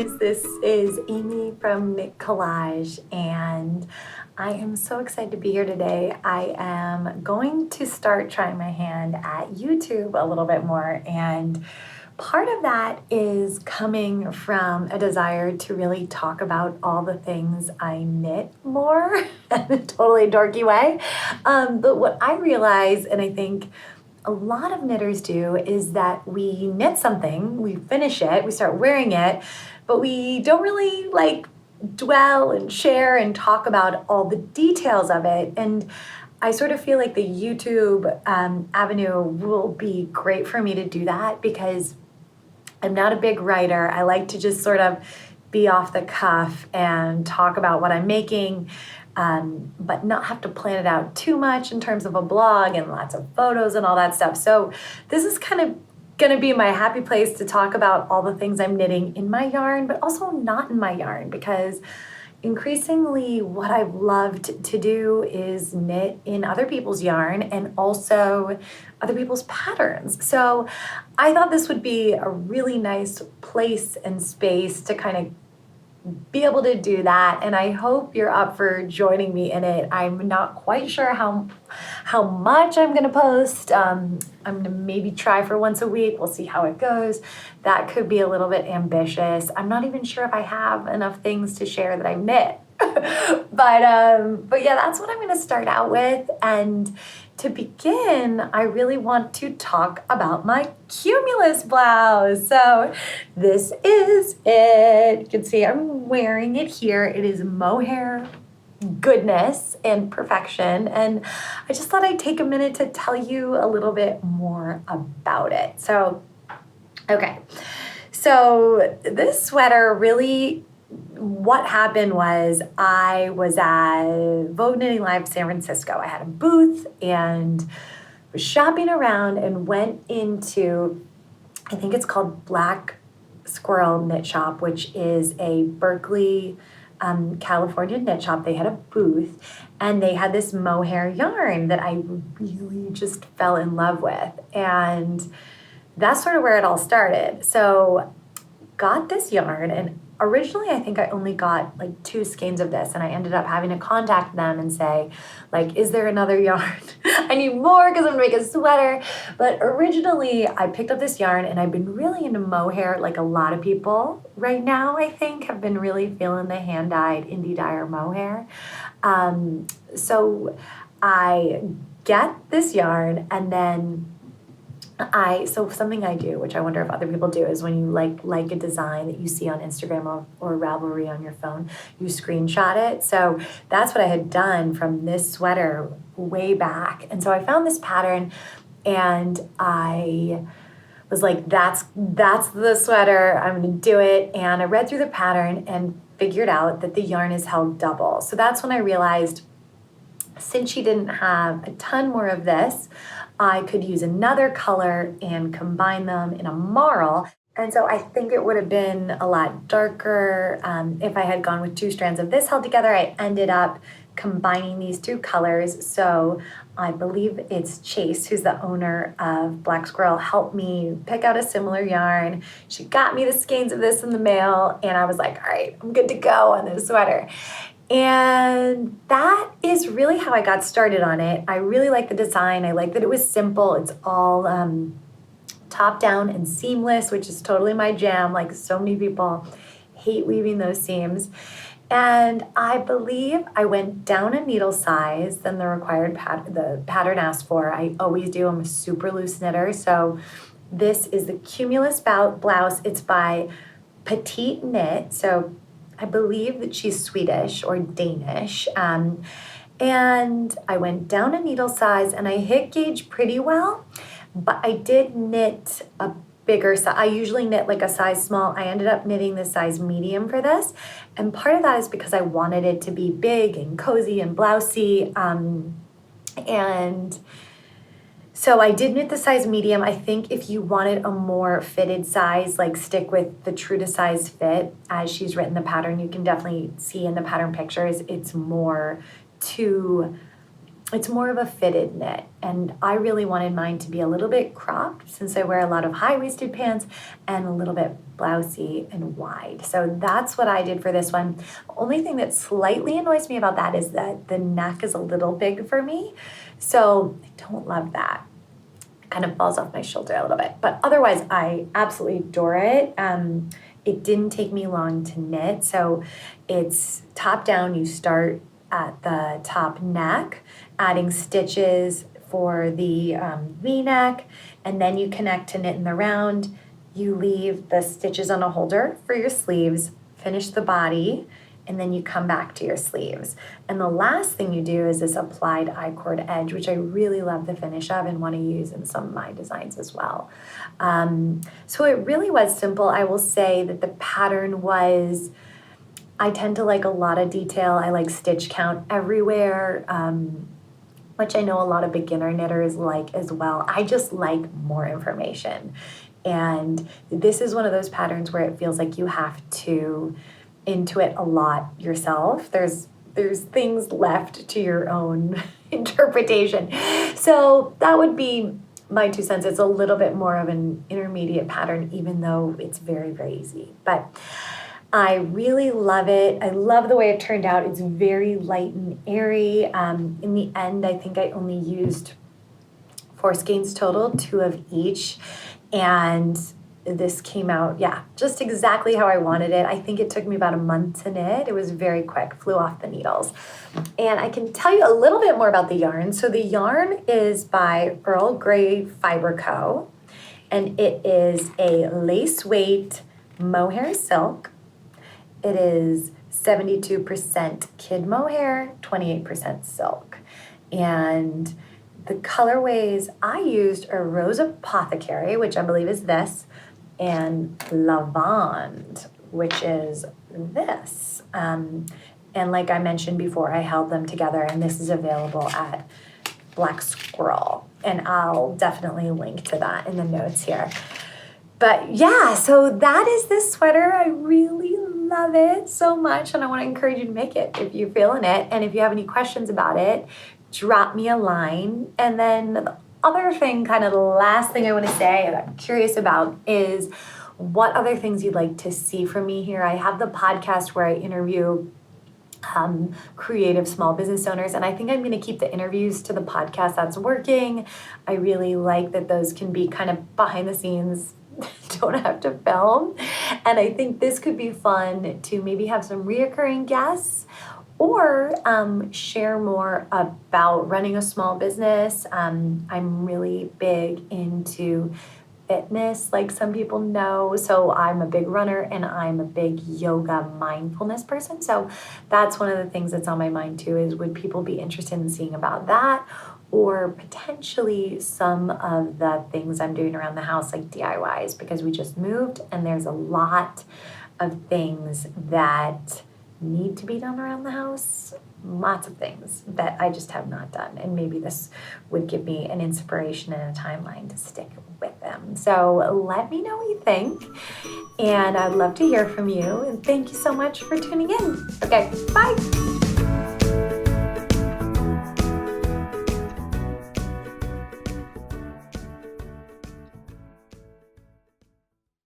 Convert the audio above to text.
guys, this is Amy from Collage, and I am so excited to be here today. I am going to start trying my hand at YouTube a little bit more, and part of that is coming from a desire to really talk about all the things I knit more in a totally dorky way. But what I realize, and I think a lot of knitters do, is that we knit something, we finish it, we start wearing it, but we don't really dwell and share and talk about all the details of it. And I sort of feel like the YouTube avenue will be great for me to do that, because I'm not a big writer. I like to just sort of be off the cuff and talk about what I'm making, but not have to plan it out too much in terms of a blog and lots of photos and all that stuff. So this is kind of gonna be my happy place to talk about all the things I'm knitting in my yarn, but also not in my yarn, because increasingly what I've loved to do is knit in other people's yarn and also other people's patterns. So I thought this would be a really nice place and space to kind of be able to do that, and I hope you're up for joining me in it. I'm not quite sure how much I'm gonna post. I'm gonna maybe try for once a week. We'll see how it goes. That could be a little bit ambitious. I'm not even sure if I have enough things to share that I knit. But yeah, that's what I'm gonna start out with. And to begin, I really want to talk about my Cumulus blouse. So this is it. You can see I'm wearing it here. It is mohair goodness and perfection. And I just thought I'd take a minute to tell you a little bit more about it. So, okay. So this sweater really, what happened was I was at Vogue Knitting Live San Francisco. I had a booth and was shopping around and went into, I think it's called Black Squirrel Knit Shop, which is a Berkeley, California knit shop. They had a booth and they had this mohair yarn that I really just fell in love with. And that's sort of where it all started. So got this yarn, and originally I think I only got like 2 skeins of this, and I ended up having to contact them and say, like, is there another yarn? I need more because I'm gonna make a sweater. But originally I picked up this yarn, and I've been really into mohair, like a lot of people right now, I think, have been really feeling the hand-dyed indie dyer mohair. So I get this yarn, and then so something I do, which I wonder if other people do, is when you like a design that you see on Instagram or Ravelry on your phone, you screenshot it. So that's what I had done from this sweater way back. And so I found this pattern, and I was like, that's the sweater, I'm gonna do it. And I read through the pattern and figured out that the yarn is held double. So that's when I realized, since she didn't have a ton more of this, I could use another color and combine them in a marl. And so I think it would have been a lot darker if I had gone with 2 strands of this held together. I ended up combining these 2 colors. So I believe it's Chase, who's the owner of Black Squirrel, helped me pick out a similar yarn. She got me the skeins of this in the mail, and I was like, all right, I'm good to go on this sweater. And that is really how I got started on it. I really like the design. I like that it was simple. It's all top down and seamless, which is totally my jam. Like, so many people hate weaving those seams. And I believe I went down a needle size than the required the pattern asked for. I always do. I'm a super loose knitter. So this is the Cumulus Blouse. It's by Petite Knit. So I believe that she's Swedish or Danish. And I went down a needle size, and I hit gauge pretty well, but I did knit a bigger size. I usually knit like a size small. I ended up knitting the size medium for this. And part of that is because I wanted it to be big and cozy and blousey. And so I did knit the size medium. I think if you wanted a more fitted size, like stick with the true to size fit as she's written the pattern. You can definitely see in the pattern pictures, it's more to it's more of a fitted knit, and I really wanted mine to be a little bit cropped since I wear a lot of high-waisted pants and a little bit blousy and wide. So that's what I did for this one. The only thing that slightly annoys me about that is that the neck is a little big for me. So I don't love that. It kind of falls off my shoulder a little bit, but otherwise I absolutely adore it. It didn't take me long to knit. So it's top down. You start at the top neck, adding stitches for the V-neck, and then you connect to knit in the round. You leave the stitches on a holder for your sleeves, finish the body, and then you come back to your sleeves. And the last thing you do is this applied I-cord edge, which I really love the finish of and want to use in some of my designs as well. So it really was simple. I will say that the pattern was, I tend to like a lot of detail. I like stitch count everywhere, which I know a lot of beginner knitters like as well. I just like more information. And this is one of those patterns where it feels like you have to intuit a lot yourself. There's things left to your own interpretation. So that would be my 2 cents. It's a little bit more of an intermediate pattern, even though it's very, very easy. But I really love it. I love the way it turned out. It's very light and airy. In the end, I think I only used 4 skeins total, 2 of each. And this came out, just exactly how I wanted it. I think it took me about a month to knit. It was very quick, flew off the needles. And I can tell you a little bit more about the yarn. So the yarn is by Earl Grey Fiber Co. And it is a lace weight mohair silk. It is 72% kid mohair, 28% silk. And the colorways I used are Rose Apothecary, which I believe is this, and Lavande, which is this. And like I mentioned before, I held them together, and this is available at Black Squirrel. And I'll definitely link to that in the notes here. But yeah, so that is this sweater. I really love it so much, and I want to encourage you to make it if you're feeling it. And if you have any questions about it, drop me a line. And then the other thing, kind of the last thing I want to say that I'm curious about is what other things you'd like to see from me here. I have the podcast where I interview creative small business owners, and I think I'm going to keep the interviews to the podcast. That's working. I really like that those can be kind of behind the scenes, don't have to film. And I think this could be fun to maybe have some reoccurring guests or share more about running a small business. I'm really big into fitness, like some people know. So I'm a big runner and I'm a big yoga mindfulness person. So that's one of the things that's on my mind too, is would people be interested in seeing about that? Or potentially some of the things I'm doing around the house, like DIYs, because we just moved and there's a lot of things that need to be done around the house. Lots of things that I just have not done. And maybe this would give me an inspiration and a timeline to stick with them. So let me know what you think. And I'd love to hear from you. And thank you so much for tuning in. Okay, bye.